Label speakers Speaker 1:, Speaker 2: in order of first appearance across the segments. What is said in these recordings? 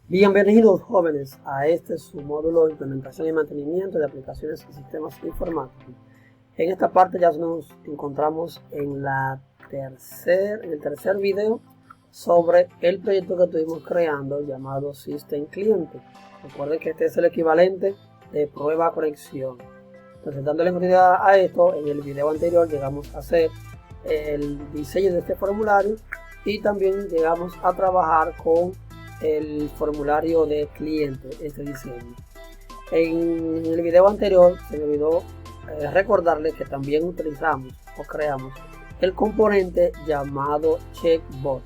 Speaker 1: Bienvenidos jóvenes a este su módulo de implementación y mantenimiento de aplicaciones y sistemas informáticos. En esta parte ya nos encontramos en el tercer video sobre el proyecto que estuvimos creando llamado System Cliente. Recuerden que este es el equivalente de prueba conexión. Entonces, dándole continuidad a esto, en el video anterior llegamos a hacer el diseño de este formulario y también llegamos a trabajar con el formulario de cliente, este diseño. En el video anterior se me olvidó recordarles que también utilizamos o creamos el componente llamado checkbox.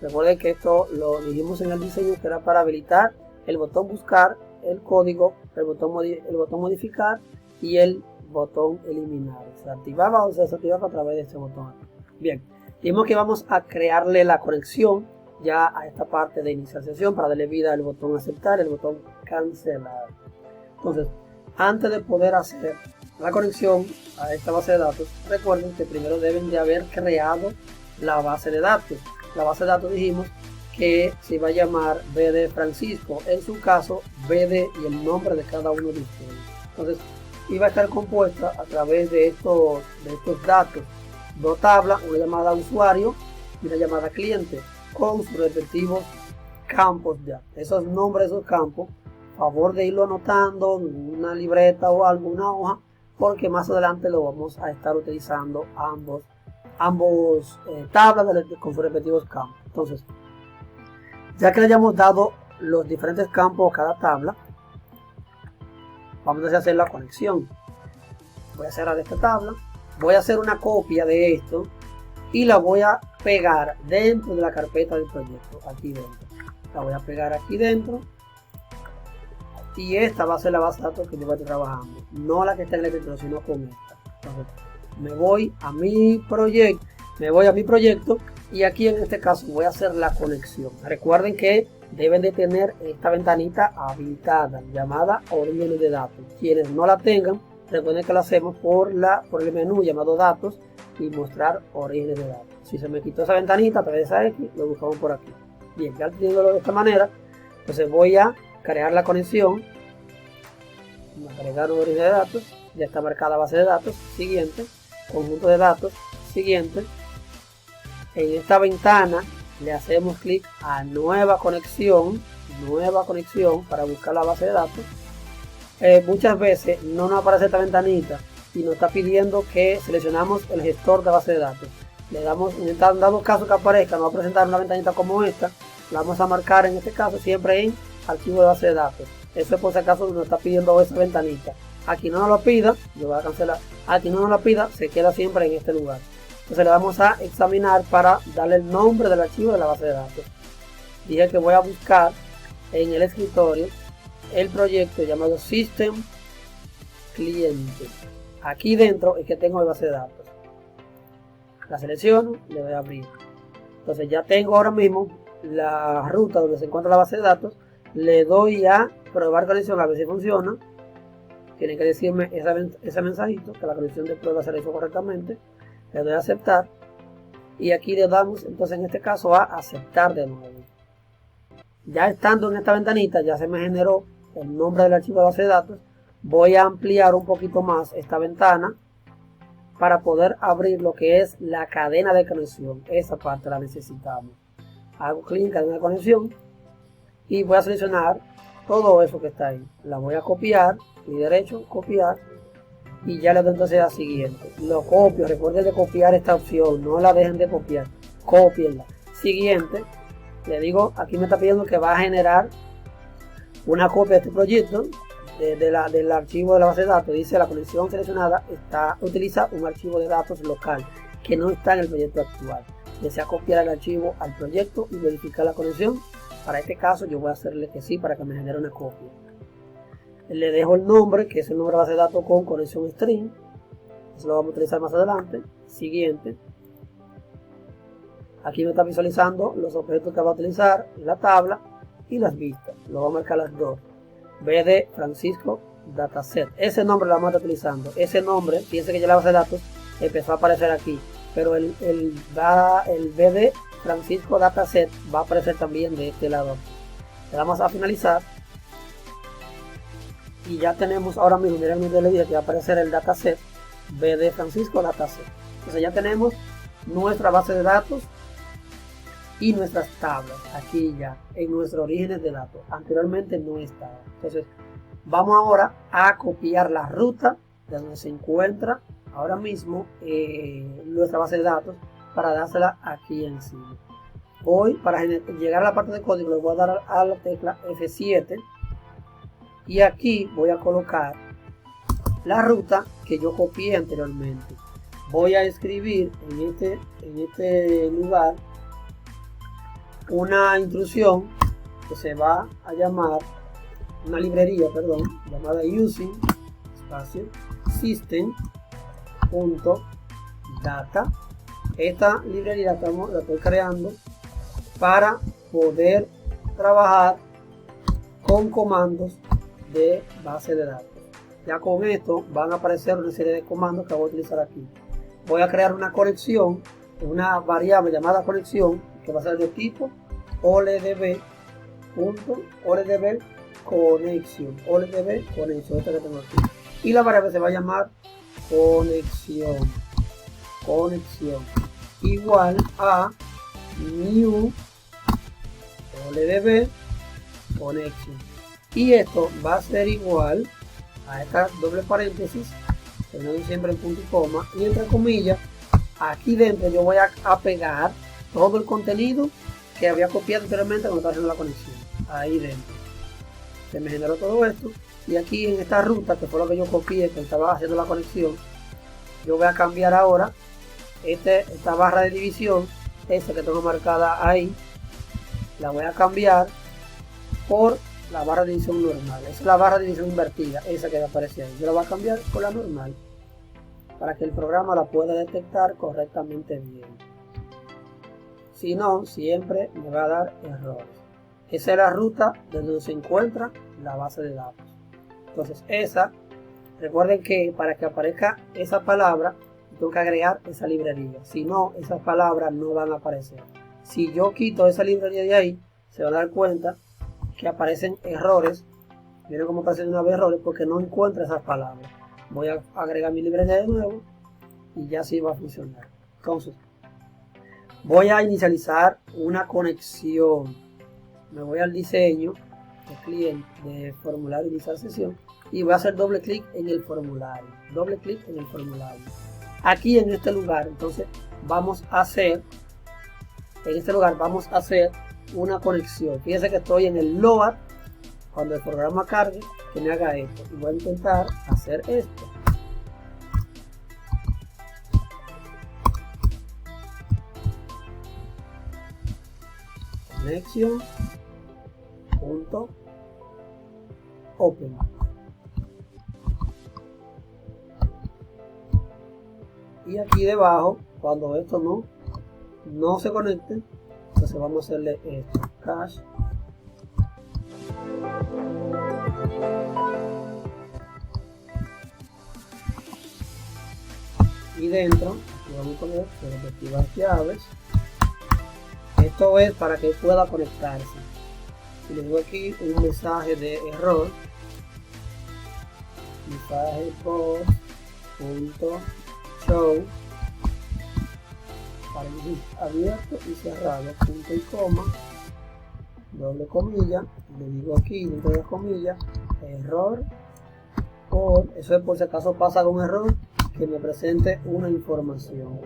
Speaker 1: Recuerden que esto lo dijimos en el diseño, que era para habilitar el botón buscar, el código, el botón modificar y el botón eliminar. Se activaba o se desactivaba a través de este botón. Bien, dijimos que vamos a crearle la conexión ya a esta parte de iniciar sesión para darle vida al botón aceptar, el botón cancelar. Entonces, antes de poder hacer la conexión a esta base de datos, recuerden que primero deben de haber creado la base de datos. La base de datos dijimos que se iba a llamar BD Francisco, en su caso BD y el nombre de cada uno de ustedes. Entonces, iba a estar compuesta a través de estos datos, dos tablas, una llamada usuario y una llamada cliente, con sus respectivos campos ya. Esos nombres de esos campos, favor de irlo anotando en una libreta o alguna hoja, porque más adelante lo vamos a estar utilizando ambos tablas con sus respectivos campos. Entonces, ya que le hayamos dado los diferentes campos a cada tabla, vamos a hacer la conexión. Voy a cerrar esta tabla, voy a hacer una copia de esto y la voy a pegar dentro de la carpeta del proyecto, aquí dentro. La voy a pegar aquí dentro y esta va a ser la base de datos que yo voy a estar trabajando, no la que está en el escritorio, sino con esta. Entonces, me voy a mi proyecto y aquí en este caso voy a hacer la conexión. Recuerden que deben de tener esta ventanita habilitada llamada orígenes de datos. Quienes no la tengan, recuerden que lo hacemos por el menú llamado datos y mostrar orígenes de datos. Si se me quitó esa ventanita a través de esa X, lo buscamos por aquí. Bien, ya teniéndolo de esta manera, entonces voy a crear la conexión, agregar un origen de datos, ya está marcada base de datos, siguiente, conjunto de datos, siguiente. En esta ventana le hacemos clic a nueva conexión para buscar la base de datos. Muchas veces no nos aparece esta ventanita y nos está pidiendo que seleccionamos el gestor de base de datos. Le damos, en dado caso que aparezca, nos va a presentar una ventanita como esta. La vamos a marcar en este caso siempre en archivo de base de datos. Eso es por si acaso nos está pidiendo esa ventanita. Aquí no nos lo pida, yo voy a cancelar. Aquí no nos lo pida, se queda siempre en este lugar. Entonces le vamos a examinar para darle el nombre del archivo de la base de datos. Dije que voy a buscar en el escritorio el proyecto llamado System Cliente. Aquí dentro es que tengo la base de datos. La selecciono, le doy a abrir. Entonces ya tengo ahora mismo la ruta donde se encuentra la base de datos. Le doy a probar conexión a ver si funciona. Tienen que decirme ese mensajito que la conexión de prueba se la hizo correctamente. Le doy a aceptar. Y aquí le damos entonces en este caso a aceptar de nuevo. Ya estando en esta ventanita ya se me generó el nombre del archivo de base de datos. Voy a ampliar un poquito más esta ventana para poder abrir lo que es la cadena de conexión. Esa parte la necesitamos. Hago clic en cadena de conexión y voy a seleccionar todo eso que está ahí. La voy a copiar, clic derecho, copiar y ya le doy entonces a siguiente. Lo copio, recuerden de copiar esta opción, no la dejen de copiar, copienla. Siguiente, le digo, aquí me está pidiendo que va a generar una copia de este proyecto. Del archivo de la base de datos. Dice la conexión seleccionada utiliza un archivo de datos local que no está en el proyecto actual. Desea copiar el archivo al proyecto y verificar la conexión. Para este caso yo voy a hacerle que sí para que me genere una copia. Le dejo el nombre, que es el nombre de base de datos con conexión string. Eso lo vamos a utilizar más adelante. Siguiente. Aquí me está visualizando los objetos que va a utilizar, la tabla y las vistas. Lo voy a marcar las dos. BD Francisco Dataset. Ese nombre lo vamos a estar utilizando. Ese nombre, fíjense que ya la base de datos empezó a aparecer aquí. Pero el BD Francisco Dataset va a aparecer también de este lado. Le damos a finalizar. Y ya tenemos ahora mismo, miren el día que va a aparecer el dataset B de Francisco dataset. Entonces ya tenemos nuestra base de datos y nuestras tablas aquí ya en nuestros orígenes de datos. Anteriormente no estaba. Entonces vamos ahora a copiar la ruta de donde se encuentra ahora mismo nuestra base de datos para dársela aquí encima. Hoy para llegar a la parte de código le voy a dar a la tecla F7 y aquí voy a colocar la ruta que yo copié anteriormente. Voy a escribir en este lugar una instrucción que se va a llamar, una librería, perdón, llamada using espacio system.data. Esta librería la estoy creando para poder trabajar con comandos de base de datos. Ya con esto van a aparecer una serie de comandos que voy a utilizar aquí. Voy a crear una conexión, una variable llamada conexión, que va a ser de tipo OLDB connection, esta que tengo aquí. Y la variable se va a llamar conexión igual a new OLDB connection. Y esto va a ser igual a esta doble paréntesis, teniendo siempre en punto y coma, y entre comillas, aquí dentro yo voy a pegar todo el contenido que había copiado anteriormente cuando estaba haciendo la conexión. Ahí dentro se me generó todo esto, y aquí en esta ruta, que fue lo que yo copié que estaba haciendo la conexión, yo voy a cambiar ahora esta barra de división, esa que tengo marcada ahí, la voy a cambiar por la barra de división normal. Es la barra de división invertida, esa que aparece ahí. Yo la voy a cambiar por la normal para que el programa la pueda detectar correctamente bien. Si no, siempre me va a dar errores. Esa es la ruta de donde se encuentra la base de datos. Entonces recuerden que para que aparezca esa palabra tengo que agregar esa librería. Si no, esas palabras no van a aparecer. Si yo quito esa librería de ahí, se van a dar cuenta que aparecen errores. Miren cómo aparecen una vez errores porque no encuentro esas palabras. Voy a agregar mi librería de nuevo y ya sí va a funcionar. Entonces voy a inicializar una conexión. Me voy al diseño de cliente, de formulario, iniciar sesión, y voy a hacer doble clic en el formulario. Aquí en este lugar, entonces vamos a hacer una conexión. Fíjense que estoy en el load cuando el programa cargue, que me haga esto, y voy a intentar hacer esto. Conexión .open. Y aquí debajo, cuando esto no se conecte, entonces vamos a hacerle esto, cache. Y dentro, aquí vamos a poner respectivas llaves. Esto es para que pueda conectarse. Y le digo aquí un mensaje de error. Mensaje post.show. Paréntesis abierto y cerrado, punto y coma, doble comilla, le digo aquí dentro de las comillas, error, eso es por si acaso pasa un error, que me presente una información.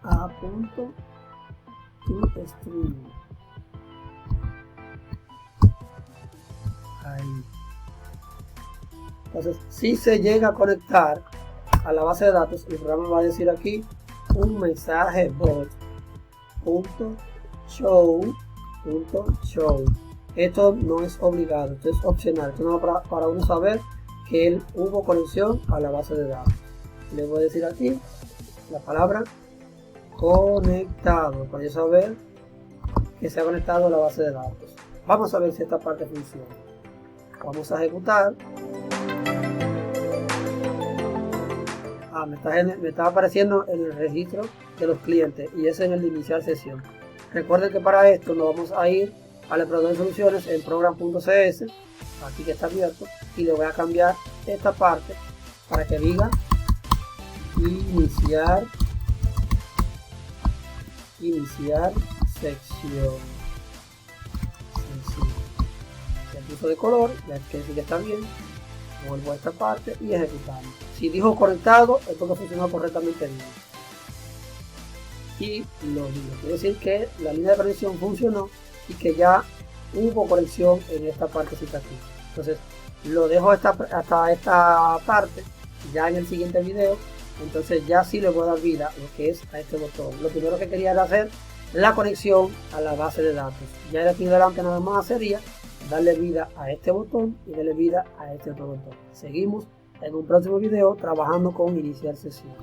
Speaker 1: A punto to stream. Ahí. Entonces, si se llega a conectar a la base de datos, el programa va a decir aquí un mensaje bot.show. Esto no es obligado, esto es opcional. Esto no es para uno saber que hubo conexión a la base de datos. Le voy a decir aquí la palabra conectado para yo saber que se ha conectado a la base de datos. Vamos a ver si esta parte funciona. Vamos a ejecutar. Me está apareciendo en el registro de los clientes, y ese es el de iniciar sesión. Recuerden que para esto nos vamos a ir al explorador de soluciones en program.cs, aquí que está abierto, y le voy a cambiar esta parte para que diga iniciar sección. El uso de color, ya que sí que está bien. Vuelvo a esta parte y ejecutamos. Si dijo conectado, es porque funcionó correctamente bien. Y lo digo, quiere decir que la línea de conexión funcionó y que ya hubo conexión en esta partecita aquí. Entonces lo dejo hasta esta parte. Ya en el siguiente video, entonces ya sí le voy a dar vida lo que es a este botón. Lo primero que quería era hacer la conexión a la base de datos. Ya de aquí en adelante nada más sería darle vida a este botón y darle vida a este otro botón. Seguimos en un próximo video trabajando con iniciar sesión.